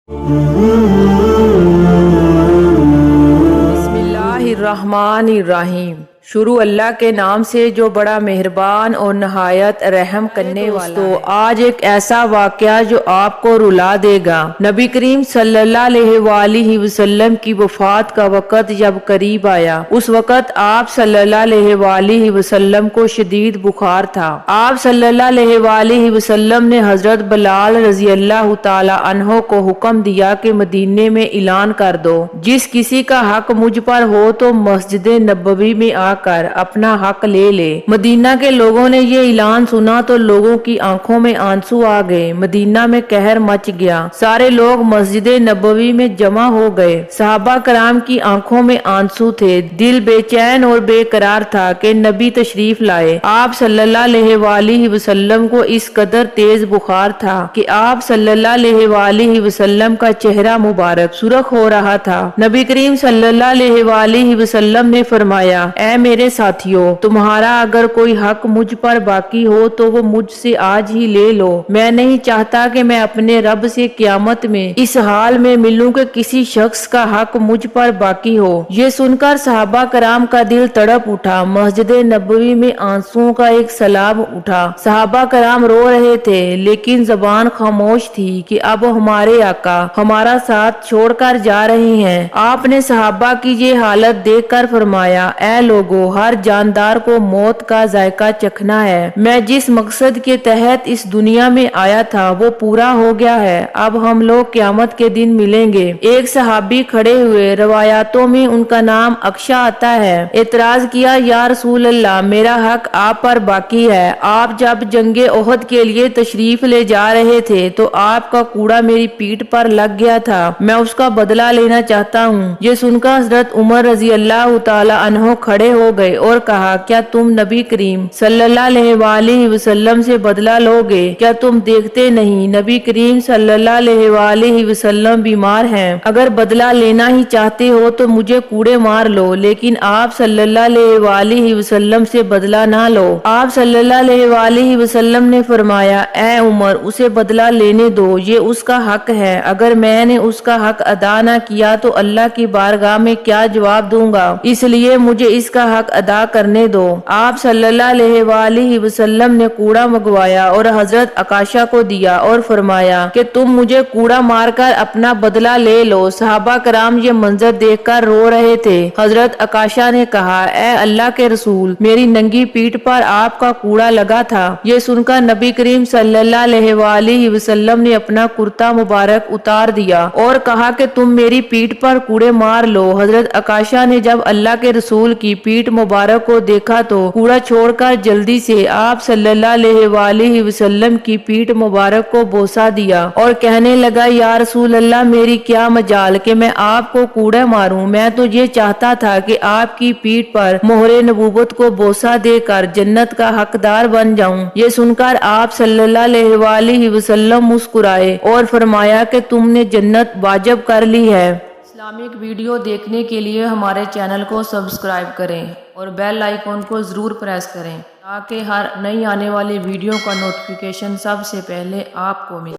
بسم اللہ الرحمن الرحیم۔ شروع اللہ کے نام سے جو بڑا مہربان اور نہایت رحم کرنے والا ہے۔ آج ایک ایسا واقعہ جو آپ کو رلا دے گا۔ نبی کریم صلی اللہ علیہ وآلہ وسلم کی وفات کا وقت جب قریب آیا، اس وقت آپ صلی اللہ علیہ وآلہ وسلم کو شدید بخار تھا۔ آپ صلی اللہ علیہ وآلہ وسلم نے حضرت بلال رضی اللہ تعالی عنہ کو حکم دیا کہ مدینے میں اعلان کر دو، جس کسی کا حق مجھ پر ہو تو مسجد نبوی میں آ کر اپنا حق لے لے۔ مدینہ کے لوگوں نے یہ اعلان سنا تو لوگوں کی آنکھوں میں آنسو آ گئے، مدینہ میں قہر مچ گیا، سارے لوگ مسجد نبوی میں جمع ہو گئے۔ صحابہ کرام کی آنکھوں میں آنسو تھے، دل بے چین اور بے قرار تھا کہ نبی تشریف لائے۔ آپ صلی اللہ علیہ وآلہ وسلم کو اس قدر تیز بخار تھا کہ آپ صلی اللہ علیہ وآلہ وسلم کا چہرہ مبارک سرخ ہو رہا تھا۔ نبی کریم صلی اللہ علیہ وآلہ وسلم نے فرمایا، اے میرے ساتھیو، تمہارا اگر کوئی حق مجھ پر باقی ہو تو وہ مجھ سے آج ہی لے لو۔ میں نہیں چاہتا کہ میں اپنے رب سے قیامت میں اس حال میں ملوں کہ کسی شخص کا حق مجھ پر باقی ہو۔ یہ سن کر صحابہ کرام کا دل تڑپ اٹھا، مسجد نبوی میں آنسوؤں کا ایک سیلاب اٹھا۔ صحابہ کرام رو رہے تھے لیکن زبان خاموش تھی کہ اب ہمارے آقا ہمارا ساتھ چھوڑ کر جا رہے ہیں۔ آپ نے صحابہ کی یہ حالت دیکھ کر فرمایا، اے لوگو، ہر جاندار کو موت کا ذائقہ چکھنا ہے۔ میں جس مقصد کے تحت اس دنیا میں آیا تھا وہ پورا ہو گیا ہے، اب ہم لوگ قیامت کے دن ملیں گے۔ ایک صحابی کھڑے ہوئے، روایاتوں میں ان کا نام اکشا آتا ہے، اعتراض کیا، یا رسول اللہ، میرا حق آپ پر باقی ہے۔ آپ جب جنگ احد کے لیے تشریف لے جا رہے تھے تو آپ کا کوڑا میری پیٹھ پر لگ گیا تھا، میں اس کا بدلہ لینا چاہتا ہوں۔ یہ سن کر حضرت عمر رضی اللہ تعالی عنہ کھڑے ہو گئے اور کہا، کیا تم نبی کریم صلی اللہ علیہ وآلہ وسلم سے بدلہ لو گے؟ کیا تم دیکھتے نہیں نبی کریم صلی اللہ علیہ وآلہ وسلم بیمار ہیں؟ اگر بدلہ لینا ہی چاہتے ہو تو مجھے کوڑے مار لو، لیکن آپ صلی اللہ علیہ وآلہ وسلم سے بدلہ نہ لو۔ آپ صلی اللہ علیہ وآلہ وسلم نے فرمایا، اے عمر، اسے بدلہ لینے دو، یہ اس کا حق ہے۔ اگر میں نے اس کا حق ادا نہ کیا تو اللہ کی بارگاہ میں کیا جواب دوں گا، اس لیے مجھے اس کا حق ادا کرنے دو۔ آپ صلی اللہ علیہ وآلہ وسلم نے کوڑا منگوایا اور حضرت عکاشہ کو دیا اور فرمایا کہ تم مجھے کوڑا مار کر اپنا بدلہ لے لو۔ صحابہ کرام یہ منظر دیکھ کر رو رہے تھے۔ حضرت عکاشہ نے کہا، اے اللہ کے رسول، میری ننگی پیٹھ پر آپ کا کوڑا لگا تھا۔ یہ سن کر نبی کریم صلی اللہ علیہ وآلہ وسلم نے اپنا کرتا مبارک اتار دیا اور کہا کہ تم میری پیٹھ پر کوڑے مار لو۔ حضرت عکاشہ نے جب اللہ کے رسول کی پیٹھ مبارک کو دیکھا تو کوڑا چھوڑ کر جلدی سے آپ صلی اللہ علیہ وآلہ وسلم کی پیٹھ مبارک کو بوسہ دیا اور کہنے لگا، یا رسول اللہ، میری کیا مجال کہ میں آپ کو کوڑے ماروں، میں تو یہ چاہتا تھا کہ آپ کی پیٹھ پر مہر نبوت کو بوسہ دے کر جنت کا حقدار بن جاؤں۔ یہ سن کر آپ صلی اللہ علیہ وآلہ وسلم مسکرائے اور فرمایا کہ تم نے جنت واجب کر لی ہے۔ اسلامک ویڈیو دیکھنے کے لیے ہمارے چینل کو سبسکرائب کریں اور بیل آئیکن کو ضرور پریس کریں تاکہ ہر نئی آنے والی ویڈیو کا نوٹیفیکیشن سب سے پہلے آپ کو ملے۔